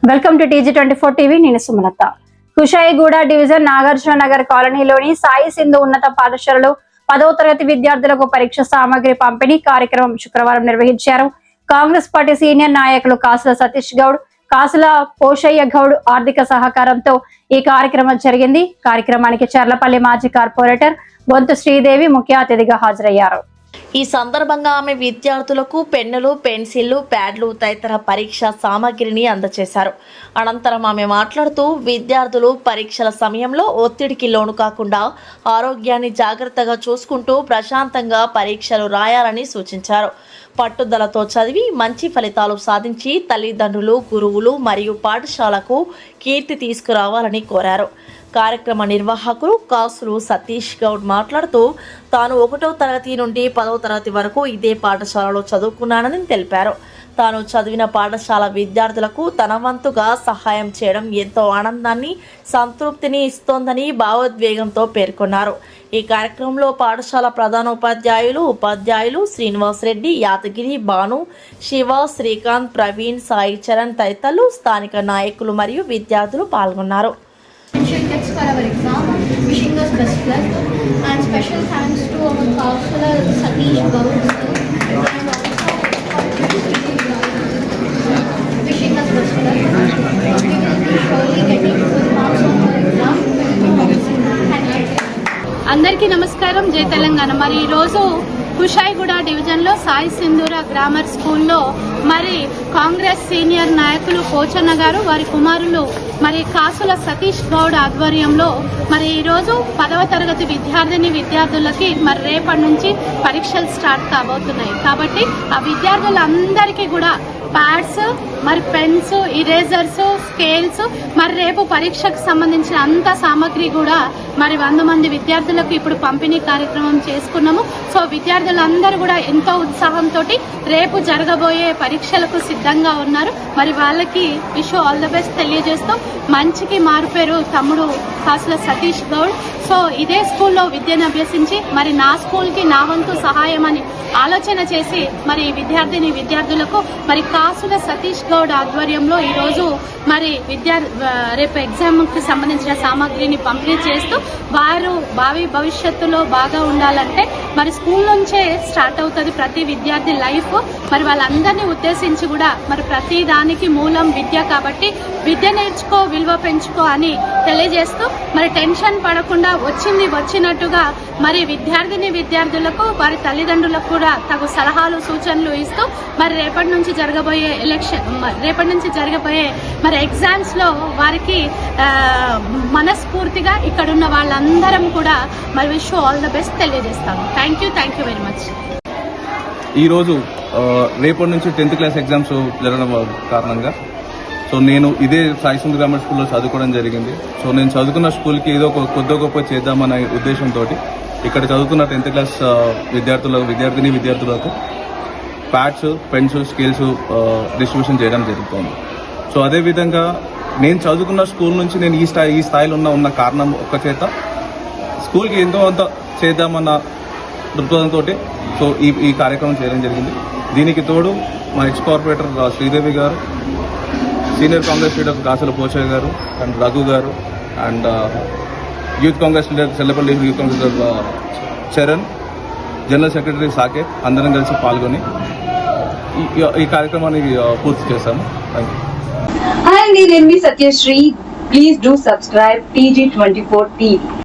Welcome to TG24 TV. నేను Sumalatha. Kushaiguda division Nagarjuna Nagar కాలనీలోని సాయి సింధు ఉన్నత పాఠశాలలో 10వ తరగతి విద్యార్థులకు పరీక్ష సామగ్రి పంపిణీ కార్యక్రమం శుక్రవారం నిర్వహించారు. కాంగ్రెస్ పార్టీ సీనియర్ నాయకులు కాసుల సతీష్ గౌడ్, కాసుల పోషయ్య గౌడ్ ఆర్థిక సహకారంతో ఈ కార్యక్రమం జరిగింది. కార్యక్రమానికి చర్లపల్లి మాజీ కార్పొరేటర్ బొంతు శ్రీదేవి ముఖ్య అతిథిగా హాజరయ్యారు. ఈ సందర్భంగా ఆమె విద్యార్థులకు పెన్నులు, పెన్సిళ్లు, ప్యాడ్లు తదితర పరీక్ష సామగ్రిని అందజేశారు. అనంతరం ఆమె మాట్లాడుతూ విద్యార్థులు పరీక్షల సమయంలో ఒత్తిడికి లోను కాకుండా ఆరోగ్యాన్ని జాగ్రత్తగా చూసుకుంటూ ప్రశాంతంగా పరీక్షలు రాయాలని సూచించారు. పట్టుదలతో చదివి మంచి ఫలితాలు సాధించి తల్లిదండ్రులు, గురువులు మరియు పాఠశాలకు కీర్తి తీసుకురావాలని కోరారు. కార్యక్రమ నిర్వాహకులు కాసులు సతీష్ గౌడ్ మాట్లాడుతూ తాను 1వ తరగతి నుండి 10వ తరగతి వరకు ఇదే పాఠశాలలో చదువుకున్నానని తెలిపారు. తాను చదివిన పాఠశాల విద్యార్థులకు తన వంతుగా సహాయం చేయడం ఎంతో ఆనందాన్ని, సంతృప్తిని ఇస్తోందని భావోద్వేగంతో పేర్కొన్నారు. ఈ కార్యక్రమంలో పాఠశాల ప్రధానోపాధ్యాయులు, ఉపాధ్యాయులు శ్రీనివాస్ రెడ్డి, యాదగిరి, భాను, శివ, శ్రీకాంత్, ప్రవీణ్, సాయి చరణ్ తదితరులు, స్థానిక నాయకులు మరియు విద్యార్థులు పాల్గొన్నారు. For our exam, wishing us best luck, and special thanks to our counselor Satish Gaur sir, and also wishing us best luck. We will be surely getting good marks on our exam. Thank you. అందరికీ నమస్కారం. జై తెలంగాణ. మరి ఈరోజు కుషాయిగూడ డివిజన్లో సాయి సింధూర grammar స్కూల్లో మరి Congress senior నాయకులు పోచన్న గారు, వారి కుమారులు మరి కాసుల సతీష్ గౌడ్ ఆధ్వర్యంలో మరి ఈరోజు 10వ తరగతి విద్యార్థులకి మరి రేపటి నుంచి పరీక్షలు స్టార్ట్ కాబోతున్నాయి. కాబట్టి ఆ విద్యార్థులందరికీ కూడా ప్యాడ్స్, మరి పెన్స్, ఇరేజర్స్, స్కేల్స్, మరి రేపు పరీక్షకు సంబంధించిన అంత సామాగ్రి కూడా మరి 100 మంది విద్యార్థులకు ఇప్పుడు పంపిణీ కార్యక్రమం చేసుకున్నాము. సో విద్యార్థులందరూ కూడా ఎంతో ఉత్సాహంతో రేపు జరగబోయే పరీక్షలకు సిద్ధంగా ఉన్నారు. మరి వాళ్ళకి విష్ ఆల్ ద బెస్ట్ తెలియజేస్తూ మంచికి మారుపేరు తమ్ముడు కాసుల సతీష్ గౌడ్. సో ఇదే స్కూల్లో విద్యను అభ్యసించి మరి నా స్కూల్కి నా వంతు సహాయం అని ఆలోచన చేసి మరి విద్యార్థులకు మరి కాసుల సతీష్ గౌడ్ ఆధ్వర్యంలో ఈరోజు మరి రేపు ఎగ్జామ్కి సంబంధించిన సామాగ్రిని పంపిణీ చేస్తూ వారు భావి భవిష్యత్తులో బాగా ఉండాలంటే మరి స్కూల్ నుంచే స్టార్ట్ అవుతుంది ప్రతి విద్యార్థి లైఫ్. మరి వాళ్ళందరినీ ఉద్దేశించి కూడా మరి ప్రతి దానికి మూలం విద్య కాబట్టి విద్య నేర్చుకో, విలువ పెంచుకో అని తెలియజేస్తూ మరి టెన్షన్ పడకుండా వచ్చినట్టుగా మరి విద్యార్థులకు వారి తల్లిదండ్రులకు కూడా తగు సలహాలు, సూచనలు ఇస్తూ మరి రేపటి నుంచి జరగబోయే మరి ఎగ్జామ్స్ లో వారికి మనస్ఫూర్తిగా ఇక్కడున్న వాళ్ళందరం కూడా మరి విష్ ఆల్ ద బెస్ట్ తెలియజేస్తాము. Thank you very much. ఈరోజు రేపటి నుంచి 10th క్లాస్ ఎగ్జామ్స్ జరగడం కారణంగా నేను ఇదే సాయి సింధు గ్రామర్ స్కూల్లో చదువుకోవడం జరిగింది. నేను చదువుకున్న స్కూల్కి ఏదో కొద్ది గొప్ప చేద్దామనే ఉద్దేశంతో ఇక్కడ చదువుతున్న 10th క్లాస్ విద్యార్థులకు ప్యాడ్స్, పెన్స్, స్కేల్స్ డిస్ట్రిబ్యూషన్ చేయడం జరుగుతుంది. అదేవిధంగా నేను చదువుకున్న స్కూల్ నుంచి నేను ఈ స్థాయిలో ఉన్న కారణం ఒక్క చేత స్కూల్కి ఎంతో అంత చేద్దామన్న దృక్పథంతో ఈ కార్యక్రమం చేయడం జరిగింది. దీనికి తోడు మా ఎక్స్ కార్పొరేటర్ శ్రీదేవి గారు, సీనియర్ కాంగ్రెస్ లీడర్ కాసుల పోషయ్య గారు అండ్ రఘు గారు, and youth Congress leader Charlapalli youth Congress leader Charan, general secretary Saketh అందరం కలిసి పాల్గొని ఈ కార్యక్రమాన్ని పూర్తి చేశాము. Thank you. Hi, నేను మీ Satyasri. Please do subscribe TG24 TV.